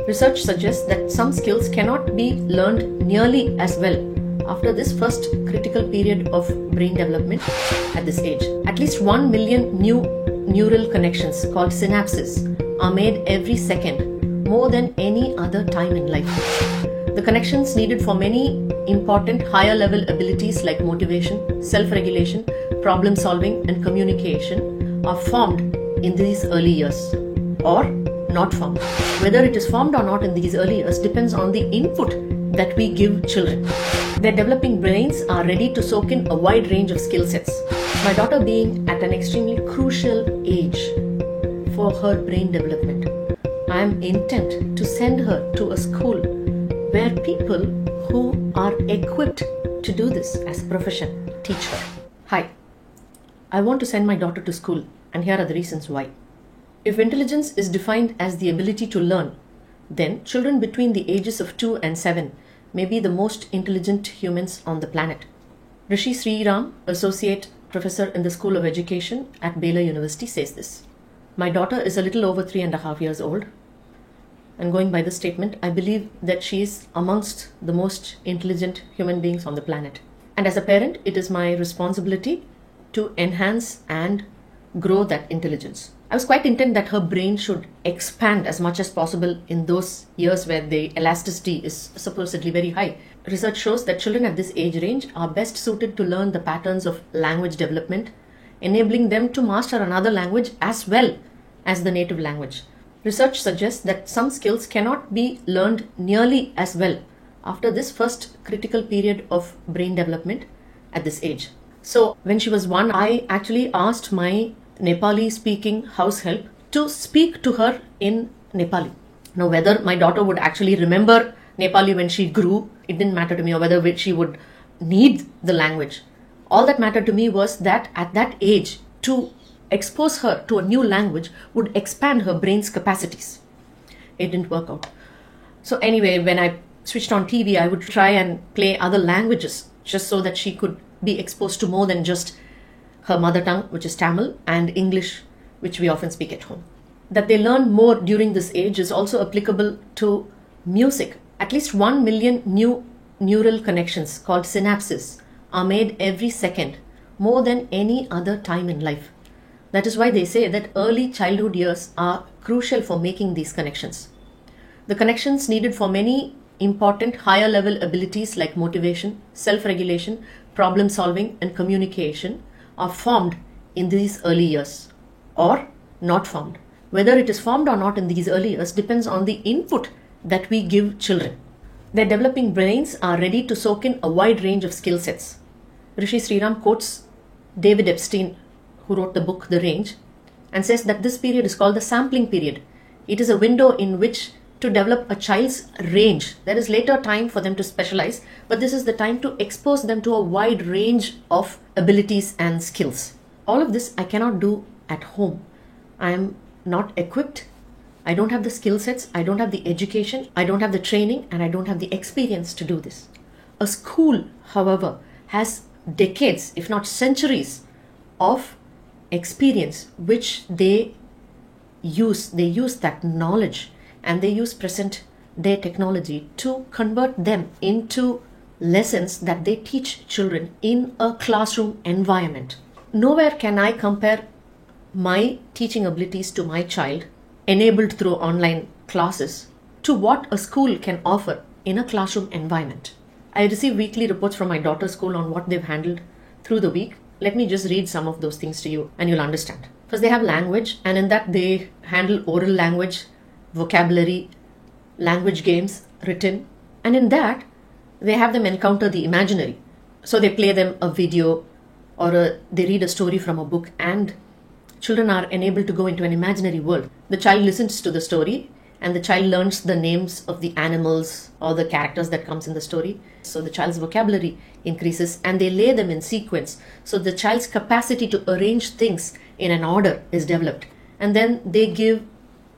Research suggests that some skills cannot be learned nearly as well after this first critical period of brain development at this age. At least 1 million new neural connections called synapses are made every second, more than any other time in life. The connections needed for many important higher level abilities like motivation, self-regulation, problem solving and communication are formed in these early years or not formed. Whether it is formed or not in these early years depends on the input that we give children. Their developing brains are ready to soak in a wide range of skill sets. My daughter being at an extremely crucial age for her brain development, I am intent to send her to a school where people who are equipped to do this as a profession teach her. Hi, I want to send my daughter to school, and here are the reasons why. If intelligence is defined as the ability to learn, then children between the ages of 2 and 7 may be the most intelligent humans on the planet. Rishi Sriram, Associate Professor in the School of Education at Baylor University, says this. My daughter is a little over 3.5 years old, and going by this statement, I believe that she is amongst the most intelligent human beings on the planet. And as a parent, it is my responsibility to enhance and grow that intelligence. I was quite intent that her brain should expand as much as possible in those years where the elasticity is supposedly very high. Research shows that children at this age range are best suited to learn the patterns of language development, enabling them to master another language as well as the native language. Research suggests that some skills cannot be learned nearly as well after this first critical period of brain development at this age. So when she was 1, I actually asked my Nepali speaking house help to speak to her in Nepali. Now, whether my daughter would actually remember Nepali when she grew, it didn't matter to me, or whether she would need the language. All that mattered to me was that at that age, to expose her to a new language would expand her brain's capacities. It didn't work out. So anyway, when I switched on TV, I would try and play other languages just so that she could be exposed to more than just her mother tongue, which is Tamil, and English, which we often speak at home. That they learn more during this age is also applicable to music. At least 1 million new neural connections called synapses are made every second, more than any other time in life. That is why they say that early childhood years are crucial for making these connections. The connections needed for many important higher level abilities like motivation, self-regulation, problem solving and communication are formed in these early years or not formed. Whether it is formed or not in these early years depends on the input that we give children. Their developing brains are ready to soak in a wide range of skill sets. Rishi Sriram quotes David Epstein, who wrote the book The Range, and says that this period is called the sampling period. It is a window in which to develop a child's range. There is later time for them to specialize, but this is the time to expose them to a wide range of abilities and skills. All of this I cannot do at home. I am not equipped. I don't have the skill sets. I don't have the education. I don't have the training, and I don't have the experience to do this. A school, however, has decades, if not centuries, of experience which they use. They use that knowledge and they use present day technology to convert them into lessons that they teach children in a classroom environment. Nowhere can I compare my teaching abilities to my child, enabled through online classes, to what a school can offer in a classroom environment. I receive weekly reports from my daughter's school on what they've handled through the week. Let me just read some of those things to you and you'll understand. First, they have language, and in that they handle oral language, vocabulary, language games, written, and in that they have them encounter the imaginary. So they play them a video or they read a story from a book, and children are enabled to go into an imaginary world. The child listens to the story and the child learns the names of the animals or the characters that comes in the story. So the child's vocabulary increases, and they lay them in sequence. So the child's capacity to arrange things in an order is developed. And then they give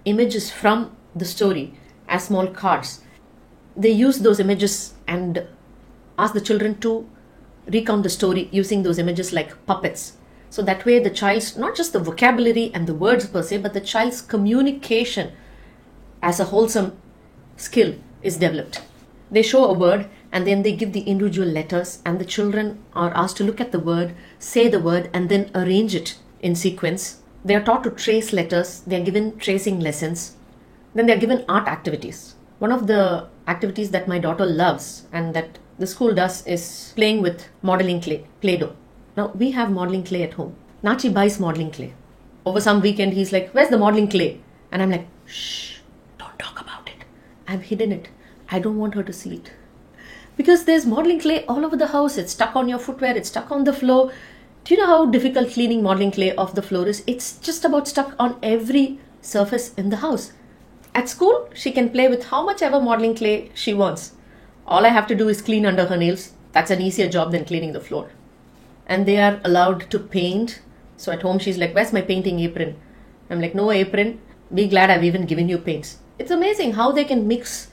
images from the story as small cards. They use those images and ask the children to recount the story using those images like puppets. So that way the child's, not just the vocabulary and the words per se, but the child's communication as a wholesome skill is developed. They show a word and then they give the individual letters, and the children are asked to look at the word, say the word, and then arrange it in sequence. They are taught to trace letters. They are given tracing lessons. Then they are given art activities. One of the activities that my daughter loves and that the school does is playing with modeling clay, Play-Doh. Now, we have modeling clay at home. Nachi buys modeling clay. Over some weekend, he's like, "Where's the modeling clay?" And I'm like, "Shh, don't talk about it. I've hidden it. I don't want her to see it." Because there's modeling clay all over the house. It's stuck on your footwear. It's stuck on the floor. Do you know how difficult cleaning modeling clay off the floor is? It's just about stuck on every surface in the house. At school, she can play with how much ever modeling clay she wants. All I have to do is clean under her nails. That's an easier job than cleaning the floor. And they are allowed to paint. So at home, she's like, "Where's my painting apron?" I'm like, "No apron. Be glad I've even given you paints." It's amazing how they can mix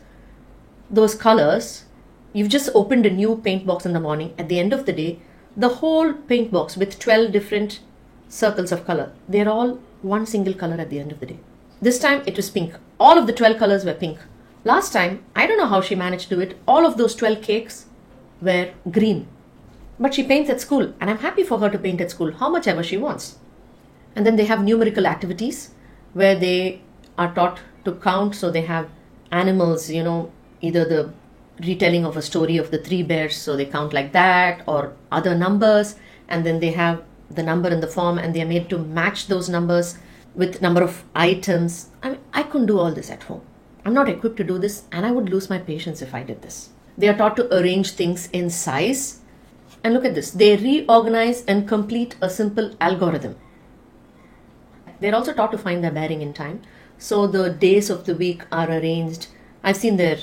those colors. You've just opened a new paint box in the morning. At the end of the day, the whole paint box with 12 different circles of color, they're all one single color at the end of the day. This time it was pink. All of the 12 colors were pink. Last time, I don't know how she managed to do it. All of those 12 cakes were green. But she paints at school, and I'm happy for her to paint at school how much ever she wants. And then they have numerical activities where they are taught to count. So they have animals, either the retelling of a story of the three bears, so they count like that, or other numbers, and then they have the number in the form and they are made to match those numbers with number of items. I couldn't do all this at home. I'm not equipped to do this, and I would lose my patience if I did this. They are taught to arrange things in size. And look at this. They reorganize and complete a simple algorithm. They're also taught to find their bearing in time. So the days of the week are arranged. I've seen their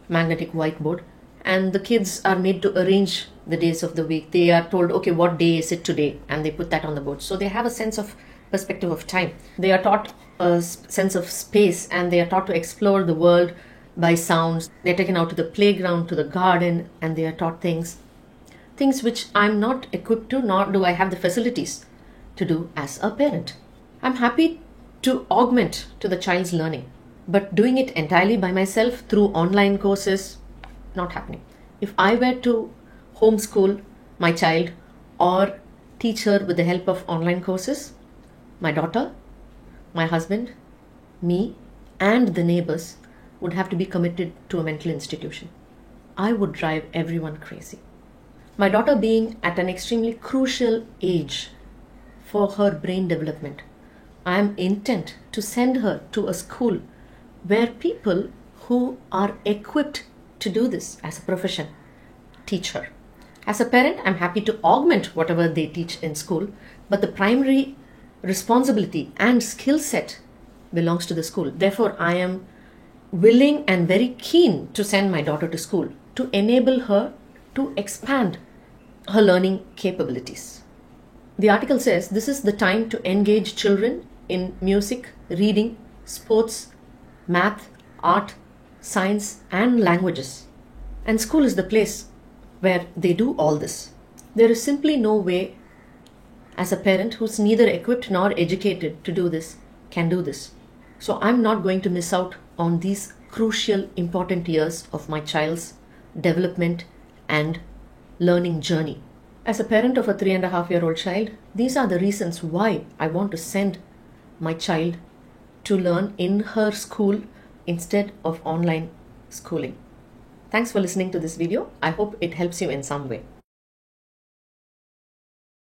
magnetic whiteboard, and the kids are made to arrange the days of the week. They are told, okay, what day is it today? And they put that on the board. So they have a sense of perspective of time. They are taught a sense of space, and they are taught to explore the world by sounds. They're taken out to the playground, to the garden, and they are taught things which I'm not equipped to, nor do I have the facilities to do as a parent. I'm happy to augment to the child's learning, but doing it entirely by myself through online courses, not happening. If I were to homeschool my child or teach her with the help of online courses, my daughter, my husband, me, and the neighbors would have to be committed to a mental institution. I would drive everyone crazy. My daughter being at an extremely crucial age for her brain development, I am intent to send her to a school where people who are equipped to do this as a profession teach her. As a parent, I'm happy to augment whatever they teach in school, but the primary responsibility and skill set belongs to the school. Therefore, I am willing and very keen to send my daughter to school to enable her to expand her learning capabilities. The article says this is the time to engage children in music, reading, sports, math, art, science, and languages. And school is the place where they do all this. There is simply no way, as a parent who's neither equipped nor educated to do this, can do this. So I'm not going to miss out on these crucial, important years of my child's development and learning journey. As a parent of a 3.5-year-old child, these are the reasons why I want to send my child to learn in her school instead of online schooling. Thanks for listening to this video. I hope it helps you in some way.